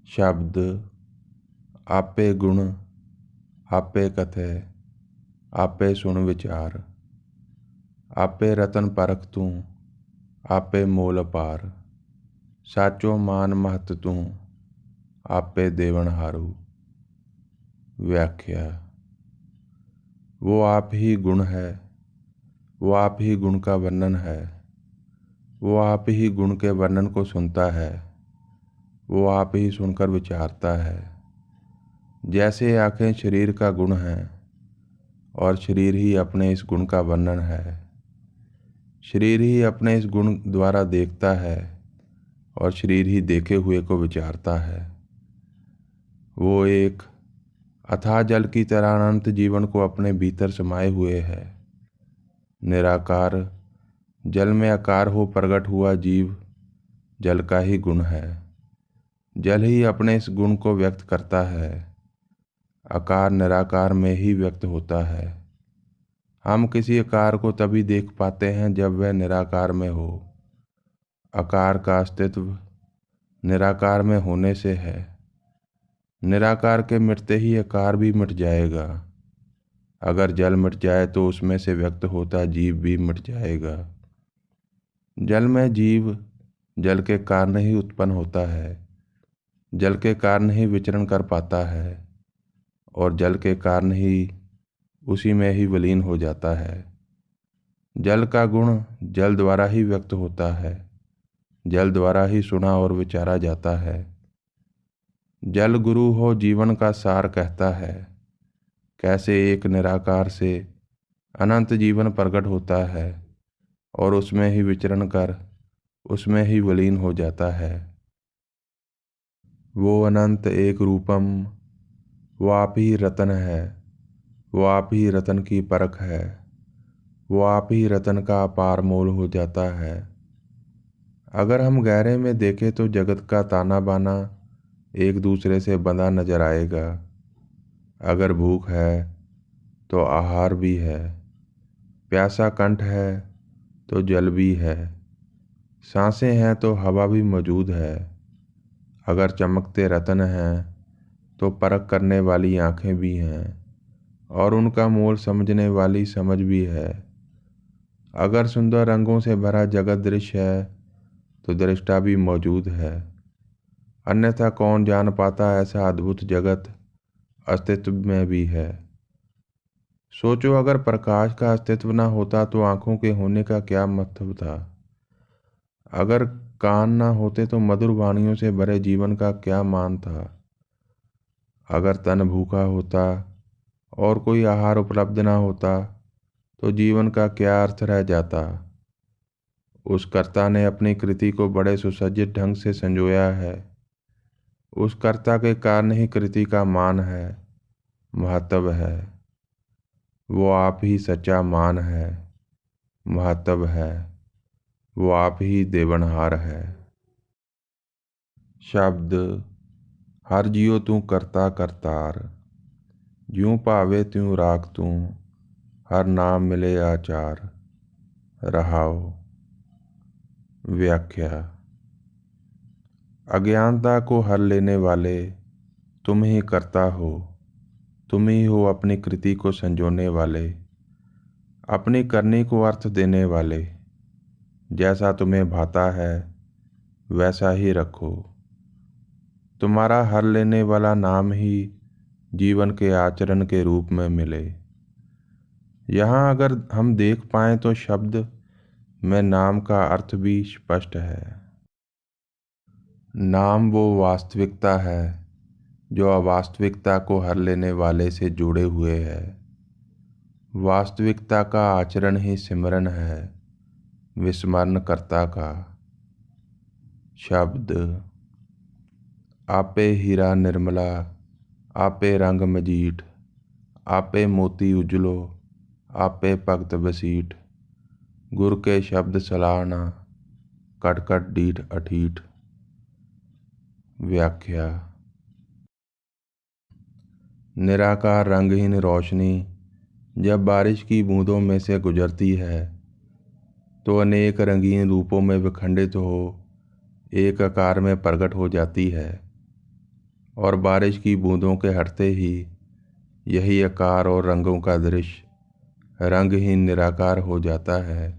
शब्द आपे गुण आपे कथे आपे सुन विचार। आपे रतन परख तू आपे मोल पार। साचो मान महत तू आपे देवन हारू। व्याख्या। वो आप ही गुण है, वो आप ही गुण का वर्णन है, वो आप ही गुण के वर्णन को सुनता है, वो आप ही सुनकर विचारता है। जैसे आँखें शरीर का गुण है और शरीर ही अपने इस गुण का वर्णन है, शरीर ही अपने इस गुण द्वारा देखता है और शरीर ही देखे हुए को विचारता है। वो एक अथाह जल की तरह अनंत जीवन को अपने भीतर समाये हुए है। निराकार जल में आकार हो प्रकट हुआ जीव जल का ही गुण है। जल ही अपने इस गुण को व्यक्त करता है। आकार निराकार में ही व्यक्त होता है। हम किसी आकार को तभी देख पाते हैं जब वह निराकार में हो। आकार का अस्तित्व निराकार में होने से है। निराकार के मिटते ही आकार भी मिट जाएगा। अगर जल मिट जाए तो उसमें से व्यक्त होता जीव भी मिट जाएगा। जल में जीव जल के कारण ही उत्पन्न होता है, जल के कारण ही विचरण कर पाता है और जल के कारण ही उसी में ही विलीन हो जाता है। जल का गुण जल द्वारा ही व्यक्त होता है, जल द्वारा ही सुना और विचारा जाता है। जल गुरु हो जीवन का सार कहता है। कैसे एक निराकार से अनंत जीवन प्रकट होता है और उसमें ही विचरण कर उसमें ही विलीन हो जाता है। वो अनंत एक रूपम, वो आप ही रतन है, वो आप ही रतन की परख है, वो आप ही रतन का अपार मोल हो जाता है। अगर हम गहरे में देखें तो जगत का ताना बाना एक दूसरे से बंधा नजर आएगा। अगर भूख है तो आहार भी है, प्यासा कंठ है तो जल भी है, सांसें हैं तो हवा भी मौजूद है। अगर चमकते रतन हैं तो परख करने वाली आंखें भी हैं और उनका मोल समझने वाली समझ भी है। अगर सुंदर रंगों से भरा जगत दृश्य है तो दृष्टा भी मौजूद है। अन्यथा कौन जान पाता ऐसा अद्भुत जगत अस्तित्व में भी है। सोचो अगर प्रकाश का अस्तित्व न होता तो आंखों के होने का क्या महत्व था। अगर कान न होते तो मधुर वाणियों से भरे जीवन का क्या मान था। अगर तन भूखा होता और कोई आहार उपलब्ध न होता तो जीवन का क्या अर्थ रह जाता। उस कर्ता ने अपनी कृति को बड़े सुसज्जित ढंग से संजोया है। उस कर्ता के कारण ही कृति का मान है, महत्व है। वो आप ही सच्चा मान है, महत्व है। वो आप ही देवनहार है। शब्द हर जियो तू करता करतार। ज्यों पावे त्यों राख तू, हर नाम मिले आचार। रहाओ। व्याख्या। अज्ञानता को हर लेने वाले तुम ही करता हो। तुम ही हो अपनी कृति को संजोने वाले, अपनी करनी को अर्थ देने वाले। जैसा तुम्हें भाता है वैसा ही रखो। तुम्हारा हर लेने वाला नाम ही जीवन के आचरण के रूप में मिले। यहाँ अगर हम देख पाएं तो शब्द में नाम का अर्थ भी स्पष्ट है। नाम वो वास्तविकता है जो अवास्तविकता को हर लेने वाले से जुड़े हुए है। वास्तविकता का आचरण ही सिमरन है, विस्मरणकर्ता का। शब्द आपे हीरा निर्मला, आपे रंग मजीठ, आपे मोती उजलो, आपे भगत बसीठ। गुर के शब्द सलाहना, कटकट डीठ अठीठ। व्याख्या। निराकार रंगहीन रोशनी जब बारिश की बूंदों में से गुजरती है तो अनेक रंगीन रूपों में विखंडित हो एक आकार में प्रकट हो जाती है। और बारिश की बूंदों के हटते ही यही आकार और रंगों का दृश्य रंगहीन निराकार हो जाता है।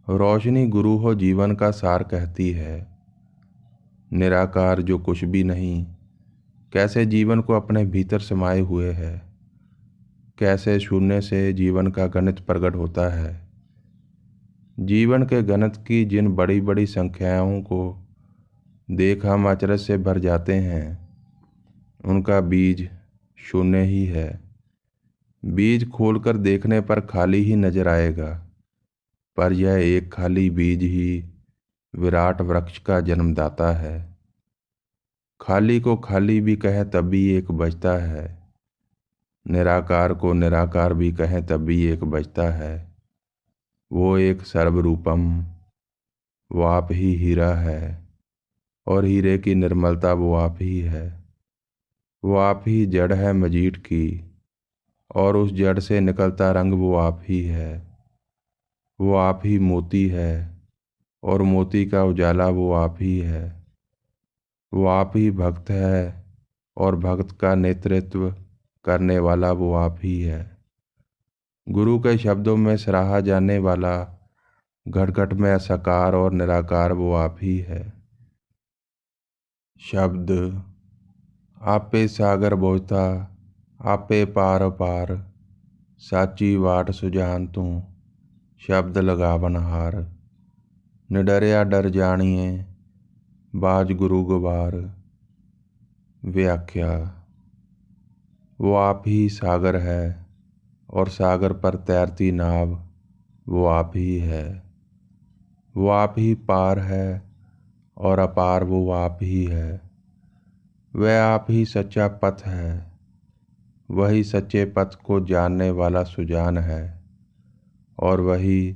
रोशनी गुरु हो जीवन का सार कहती है। निराकार जो कुछ भी नहीं, कैसे जीवन को अपने भीतर समाये हुए है, कैसे शून्य से जीवन का गणित प्रकट होता है। जीवन के गणित की जिन बड़ी बड़ी संख्याओं को देख हम अचरज से भर जाते हैं, उनका बीज शून्य ही है। बीज खोलकर देखने पर खाली ही नजर आएगा, पर यह एक खाली बीज ही विराट वृक्ष का जन्मदाता है। खाली को खाली भी कहें तब भी एक बचता है, निराकार को निराकार भी कहें तब भी एक बचता है। वो एक सर्वरूपम, वो आप ही हीरा है, और हीरे की निर्मलता वो आप ही है। वो आप ही जड़ है मजीठ की, और उस जड़ से निकलता रंग वो आप ही है। वो आप ही मोती है, और मोती का उजाला वो आप ही है। वो आप ही भक्त है, और भक्त का नेतृत्व करने वाला वो आप ही है। गुरु के शब्दों में सराहा जाने वाला घट घट में साकार और निराकार वो आप ही है। शब्द आपे सागर बोझता, आपे पार पार, साची वाट सुजान तू, शब्द लगावन हार। निडरिया डर जानिए, बाज गुरु गुबार। व्याख्या। वो आप ही सागर है, और सागर पर तैरती नाव वो आप ही है। वो आप ही पार है, और अपार वो आप ही है। वह आप ही सच्चा पथ है, वही सच्चे पथ को जानने वाला सुजान है, और वही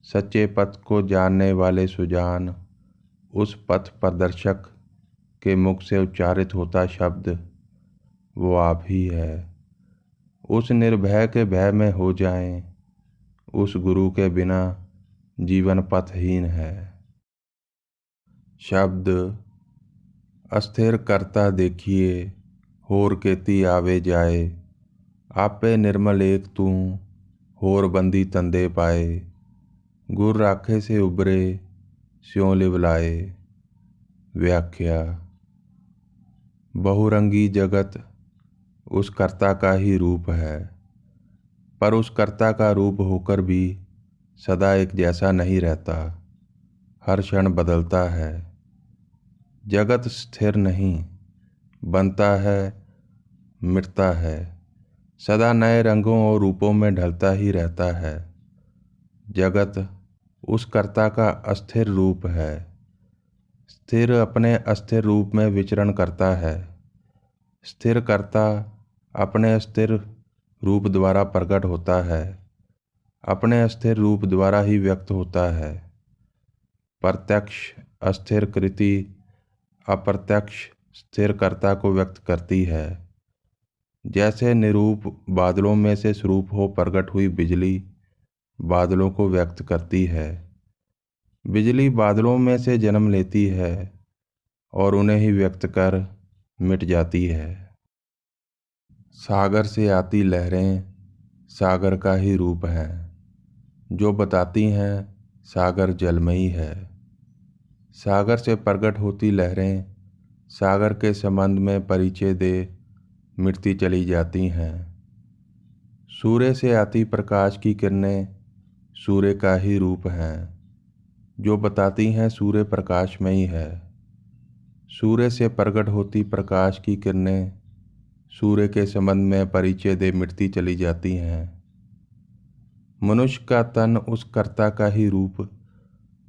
सच्चे पथ को जानने वाले सुजान उस पथ प्रदर्शक के मुख से उच्चारित होता शब्द वो आप ही है। उस निर्भय के भय में हो जाएं, उस गुरु के बिना जीवन पथहीन है। शब्द अस्थिर करता देखिए, होर केती आवे जाए। आपे निर्मल एक तू, होर बंदी तंदे पाए। गुर राखे से उबरे, स्यों लिवलाए। व्याख्या। बहुरंगी जगत उस कर्ता का ही रूप है, पर उस कर्ता का रूप होकर भी सदा एक जैसा नहीं रहता, हर क्षण बदलता है। जगत स्थिर नहीं, बनता है, मिटता है, सदा नए रंगों और रूपों में ढलता ही रहता है। जगत उस कर्ता का अस्थिर रूप है। स्थिर अपने अस्थिर रूप में विचरण करता है। स्थिर कर्ता अपने अस्थिर रूप द्वारा प्रकट होता है, अपने अस्थिर रूप द्वारा ही व्यक्त होता है। प्रत्यक्ष अस्थिर कृति अप्रत्यक्ष स्थिर कर्ता को व्यक्त करती है। जैसे निरूप बादलों में से स्वरूप हो प्रकट हुई बिजली बादलों को व्यक्त करती है। बिजली बादलों में से जन्म लेती है और उन्हें ही व्यक्त कर मिट जाती है। सागर से आती लहरें सागर का ही रूप हैं, जो बताती हैं सागर जलमयी है। सागर से प्रकट होती लहरें सागर के संबंध में परिचय दे मिटती चली जाती हैं। सूर्य से आती प्रकाश की किरणें सूर्य का ही रूप हैं, जो बताती हैं सूर्य प्रकाशमयी है। सूर्य से प्रकट होती प्रकाश की किरणें सूर्य के संबंध में परिचय दे मिटती चली जाती हैं। मनुष्य का तन उस कर्ता का ही रूप,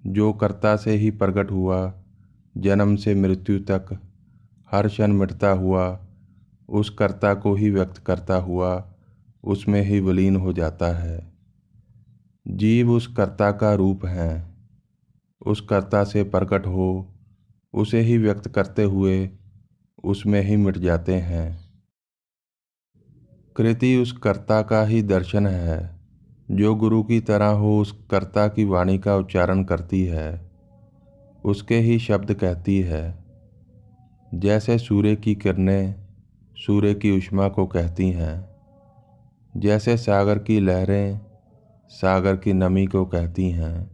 जो कर्ता से ही प्रकट हुआ, जन्म से मृत्यु तक हर क्षण मिटता हुआ, उस कर्ता को ही व्यक्त करता हुआ उसमें ही विलीन हो जाता है। जीव उस कर्ता का रूप हैं, उस कर्ता से प्रकट हो उसे ही व्यक्त करते हुए उसमें ही मिट जाते हैं। कृति उस कर्ता का ही दर्शन है, जो गुरु की तरह हो उस कर्ता की वाणी का उच्चारण करती है, उसके ही शब्द कहती है। जैसे सूर्य की किरणें सूर्य की ऊष्मा को कहती हैं, जैसे सागर की लहरें सागर की नमी को कहती हैं।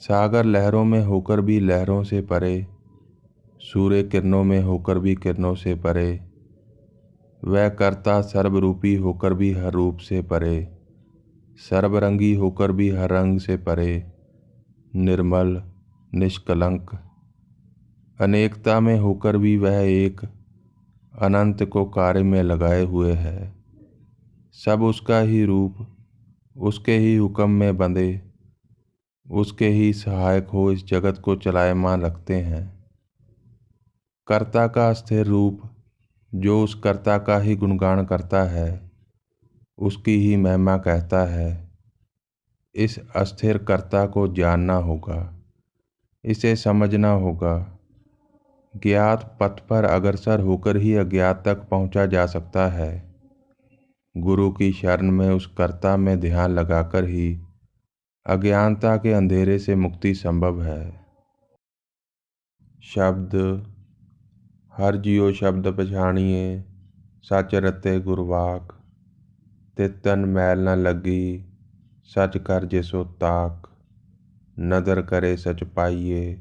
सागर लहरों में होकर भी लहरों से परे, सूर्य किरणों में होकर भी किरणों से परे, वह कर्ता सर्वरूपी होकर भी हर रूप से परे, सर्वरंगी होकर भी हर रंग से परे, निर्मल निष्कलंक, अनेकता में होकर भी वह एक, अनंत को कार्य में लगाए हुए है। सब उसका ही रूप, उसके ही हुक्म में बंधे, उसके ही सहायक हो इस जगत को चलायमान रखते हैं। कर्ता का स्थिर रूप जो उस कर्ता का ही गुणगान करता है, उसकी ही महिमा कहता है। इस अस्थिर कर्ता को जानना होगा, इसे समझना होगा। ज्ञात पथ पर अग्रसर होकर ही अज्ञात तक पहुंचा जा सकता है। गुरु की शरण में उस कर्ता में ध्यान लगाकर ही अज्ञानता के अंधेरे से मुक्ति संभव है। शब्द हर जियो शब्द पछाणिए, सच रते गुरवाक, तितन मैल न लगी, सच कर जिसो ताक, नदर करे सच पाइए,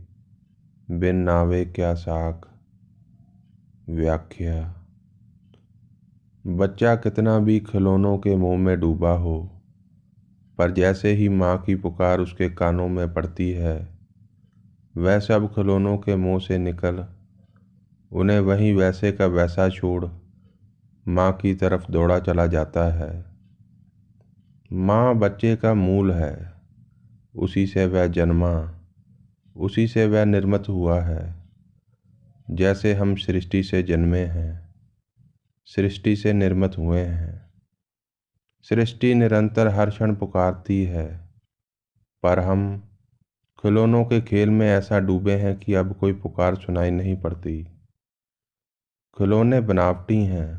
बिन नावे क्या साक। व्याख्या। बच्चा कितना भी खिलौनों के मोह में डूबा हो, पर जैसे ही माँ की पुकार उसके कानों में पड़ती है, वह सब खिलौनों के मोह से निकल उन्हें वहीं वैसे का वैसा छोड़ माँ की तरफ दौड़ा चला जाता है। माँ बच्चे का मूल है, उसी से वह जन्मा, उसी से वह निर्मित हुआ है। जैसे हम सृष्टि से जन्मे हैं, सृष्टि से निर्मित हुए हैं। सृष्टि निरंतर हर क्षण पुकारती है, पर हम खिलौनों के खेल में ऐसा डूबे हैं कि अब कोई पुकार सुनाई नहीं पड़ती। खिलौने बनावटी हैं,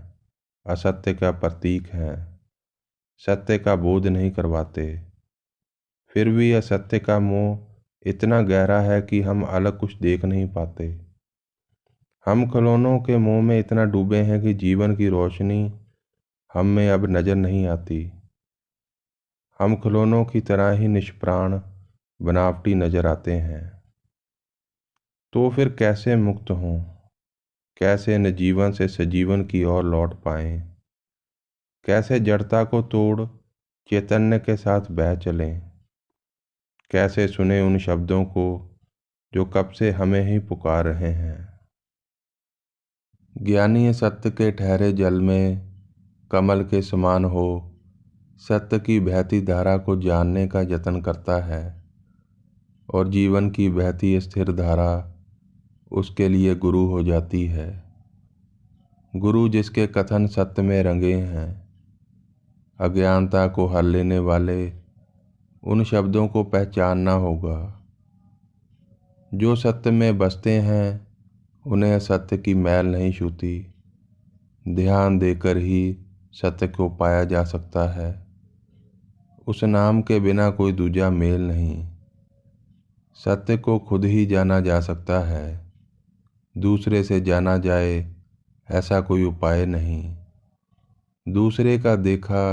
असत्य का प्रतीक हैं, सत्य का बोध नहीं करवाते। फिर भी असत्य का मोह इतना गहरा है कि हम अलग कुछ देख नहीं पाते। हम खिलौनों के मोह में इतना डूबे हैं कि जीवन की रोशनी हम में अब नजर नहीं आती। हम खिलौनों की तरह ही निष्प्राण बनावटी नजर आते हैं। तो फिर कैसे मुक्त हों, कैसे निर्जीवन से सजीवन की ओर लौट पाएं, कैसे जड़ता को तोड़ चैतन्य के साथ बह चलें, कैसे सुने उन शब्दों को जो कब से हमें ही पुकार रहे हैं। ज्ञानी सत्य के ठहरे जल में कमल के समान हो सत्य की बहती धारा को जानने का यत्न करता है, और जीवन की बहती स्थिर धारा उसके लिए गुरु हो जाती है। गुरु जिसके कथन सत्य में रंगे हैं, अज्ञानता को हर लेने वाले उन शब्दों को पहचानना होगा। जो सत्य में बसते हैं उन्हें असत्य की मैल नहीं छूती। ध्यान देकर ही सत्य को पाया जा सकता है। उस नाम के बिना कोई दूजा मेल नहीं। सत्य को खुद ही जाना जा सकता है, दूसरे से जाना जाए ऐसा कोई उपाय नहीं। दूसरे का देखा,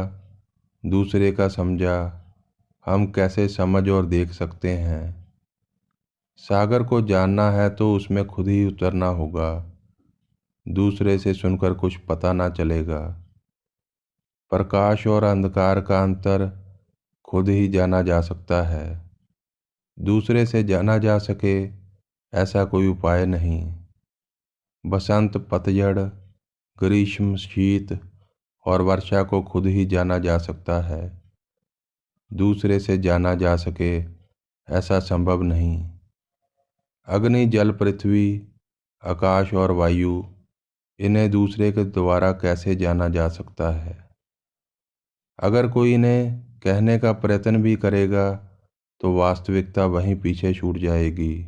दूसरे का समझा हम कैसे समझ और देख सकते हैं। सागर को जानना है तो उसमें खुद ही उतरना होगा, दूसरे से सुनकर कुछ पता ना चलेगा। प्रकाश और अंधकार का अंतर खुद ही जाना जा सकता है, दूसरे से जाना जा सके ऐसा कोई उपाय नहीं। बसंत पतझड़, ग्रीष्म शीत और वर्षा को खुद ही जाना जा सकता है, दूसरे से जाना जा सके ऐसा संभव नहीं। अग्नि जल पृथ्वी आकाश और वायु, इन्हें दूसरे के द्वारा कैसे जाना जा सकता है। अगर कोई इन्हें कहने का प्रयत्न भी करेगा तो वास्तविकता वहीं पीछे छूट जाएगी,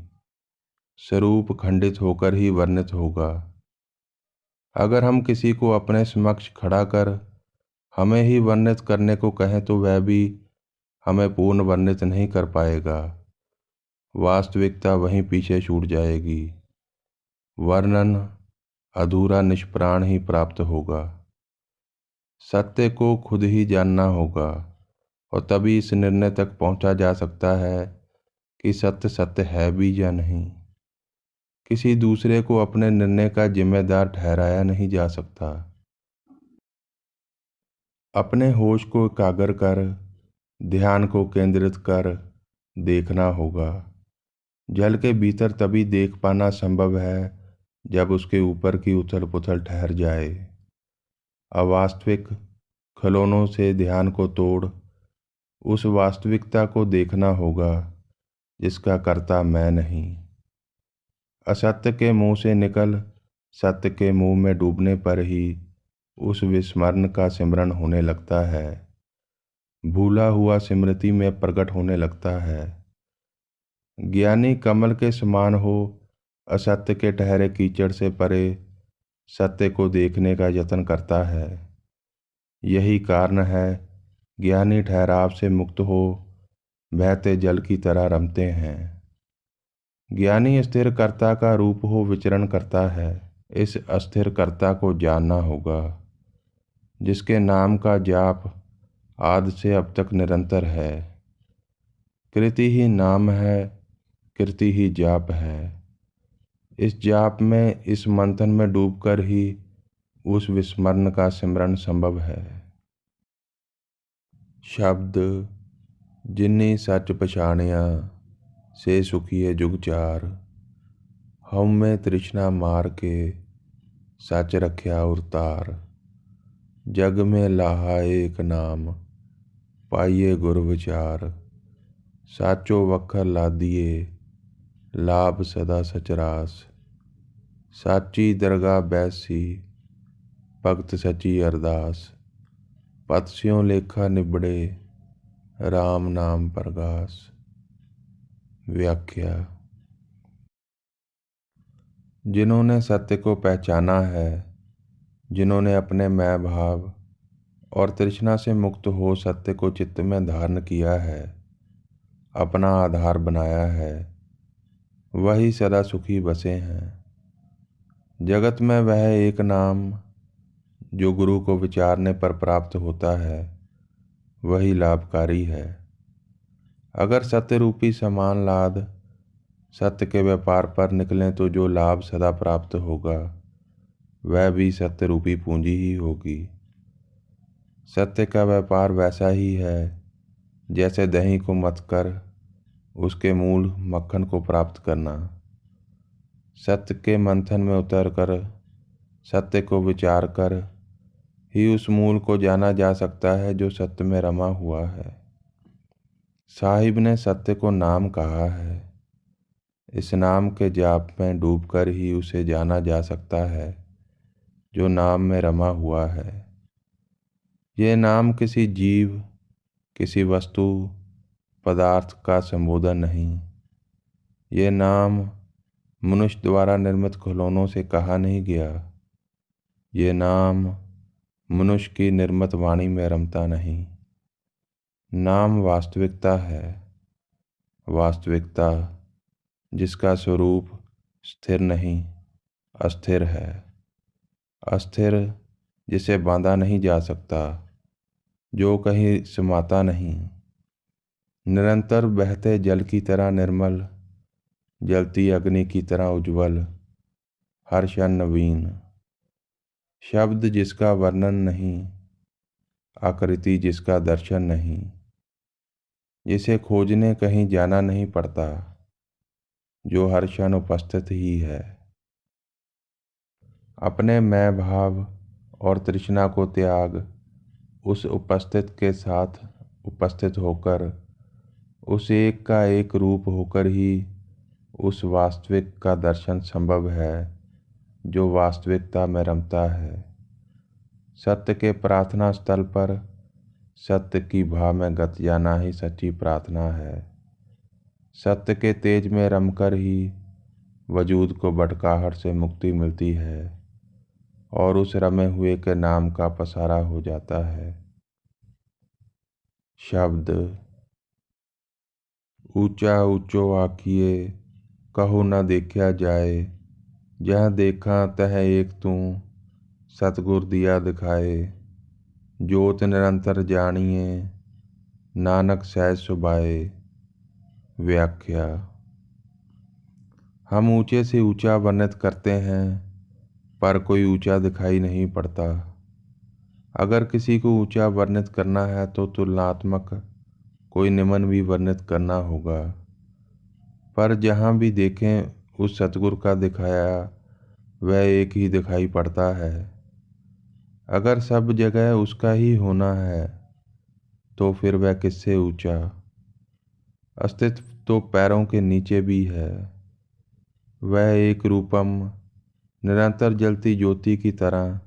स्वरूप खंडित होकर ही वर्णित होगा। अगर हम किसी को अपने समक्ष खड़ा कर हमें ही वर्णित करने को कहें तो वह भी हमें पूर्ण वर्णित नहीं कर पाएगा, वास्तविकता वहीं पीछे छूट जाएगी। वर्णन अधूरा निष्प्राण ही प्राप्त होगा। सत्य को खुद ही जानना होगा और तभी इस निर्णय तक पहुंचा जा सकता है कि सत्य सत्य है भी या नहीं। किसी दूसरे को अपने निर्णय का जिम्मेदार ठहराया नहीं जा सकता। अपने होश को एकाग्र कर, ध्यान को केंद्रित कर देखना होगा। जल के भीतर तभी देख पाना संभव है जब उसके ऊपर की उथल पुथल ठहर जाए। अवास्तविक खिलौनों से ध्यान को तोड़ उस वास्तविकता को देखना होगा जिसका कर्ता मैं नहीं। असत्य के मुंह से निकल सत्य के मुंह में डूबने पर ही उस विस्मरण का सिमरण होने लगता है, भूला हुआ स्मृति में प्रकट होने लगता है। ज्ञानी कमल के समान हो असत्य के ठहरे कीचड़ से परे सत्य को देखने का यत्न करता है। यही कारण है ज्ञानी ठहराव से मुक्त हो बहते जल की तरह रमते हैं। ज्ञानी स्थिर कर्ता का रूप हो विचरण करता है। इस अस्थिर कर्ता को जानना होगा जिसके नाम का जाप आदि से अब तक निरंतर है। कृति ही नाम है, कृति ही जाप है। इस जाप में, इस मंथन में डूबकर ही उस विस्मरण का सिमरण संभव है। शब्द जिन्नी सच पछाणिया से सुखिए जुग चार, हम में तृष्णा मार के सच रख्या उरतार। जग में लाहा एक नाम पाइए गुर विचार, साचो वखर लादिए लाभ सदा सचरास। साची दरगाह बैसी भगत सची अरदास, पत स्यों लेखा निबड़े राम नाम प्रगास। व्याख्या। जिन्होंने सत्य को पहचाना है, जिन्होंने अपने मैं भाव और तृष्णा से मुक्त हो सत्य को चित्त में धारण किया है, अपना आधार बनाया है, वही सदा सुखी बसे हैं। जगत में वह एक नाम जो गुरु को विचारने पर प्राप्त होता है, वही लाभकारी है। अगर सत्य रूपी समान लाद सत्य के व्यापार पर निकलें तो जो लाभ सदा प्राप्त होगा वह भी सत्य रूपी पूंजी ही होगी। सत्य का व्यापार वैसा ही है जैसे दही को मथकर उसके मूल मक्खन को प्राप्त करना। सत्य के मंथन में उतरकर सत्य को विचार कर ही उस मूल को जाना जा सकता है जो सत्य में रमा हुआ है। साहिब ने सत्य को नाम कहा है। इस नाम के जाप में डूबकर ही उसे जाना जा सकता है जो नाम में रमा हुआ है। यह नाम किसी जीव, किसी वस्तु, पदार्थ का संबोधन नहीं। ये नाम मनुष्य द्वारा निर्मित खिलौनों से कहा नहीं गया। ये नाम मनुष्य की निर्मित वाणी में रमता नहीं। नाम वास्तविकता है, वास्तविकता जिसका स्वरूप स्थिर नहीं अस्थिर है, अस्थिर जिसे बांधा नहीं जा सकता, जो कहीं समाता नहीं, निरंतर बहते जल की तरह निर्मल, जलती अग्नि की तरह उज्ज्वल, हर क्षण नवीन। शब्द जिसका वर्णन नहीं, आकृति जिसका दर्शन नहीं, जिसे खोजने कहीं जाना नहीं पड़ता, जो हर क्षण उपस्थित ही है। अपने मैं भाव और तृष्णा को त्याग उस उपस्थित के साथ उपस्थित होकर उस एक का एक रूप होकर ही उस वास्तविक का दर्शन संभव है जो वास्तविकता में रमता है। सत्य के प्रार्थना स्थल पर सत्य की भाव में गत जाना ही सच्ची प्रार्थना है। सत्य के तेज में रमकर ही वजूद को भटकाहट से मुक्ति मिलती है और उस रमे हुए के नाम का पसारा हो जाता है। शब्द ऊंचा ऊंचो आखिए कहो न देखा जाए, जहाँ देखा तह एक तू, सतगुर दिया दिखाए। जोत निरंतर जानिए, नानक सहज सुभाए। व्याख्या। हम ऊंचे से ऊंचा वर्णित करते हैं, पर कोई ऊंचा दिखाई नहीं पड़ता। अगर किसी को ऊंचा वर्णित करना है तो तुलनात्मक कोई निम्न भी वर्णित करना होगा। पर जहाँ भी देखें उस सतगुरु का दिखाया वह एक ही दिखाई पड़ता है। अगर सब जगह उसका ही होना है तो फिर वह किससे ऊंचा। अस्तित्व तो पैरों के नीचे भी है। वह एक रूपम निरंतर जलती ज्योति की तरह,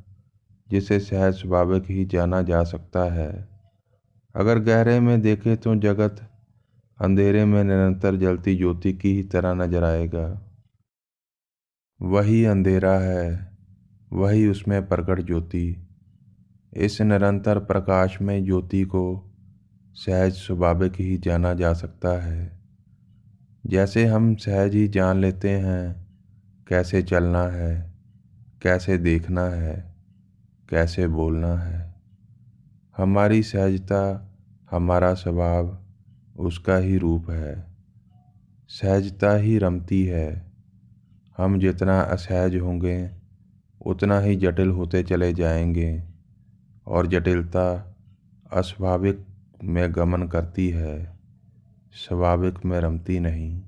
जिसे सहज स्वाभाविक ही जाना जा सकता है। अगर गहरे में देखें तो जगत अंधेरे में निरंतर जलती ज्योति की ही तरह नजर आएगा। वही अंधेरा है, वही उसमें प्रकट ज्योति। इस निरंतर प्रकाश में ज्योति को सहज स्वाभाविक ही जाना जा सकता है। जैसे हम सहज ही जान लेते हैं कैसे चलना है, कैसे देखना है, कैसे बोलना है। हमारी सहजता, हमारा स्वभाव उसका ही रूप है। सहजता ही रमती है। हम जितना असहज होंगे उतना ही जटिल होते चले जाएंगे, और जटिलता अस्वाभाविक में गमन करती है, स्वाभाविक में रमती नहीं।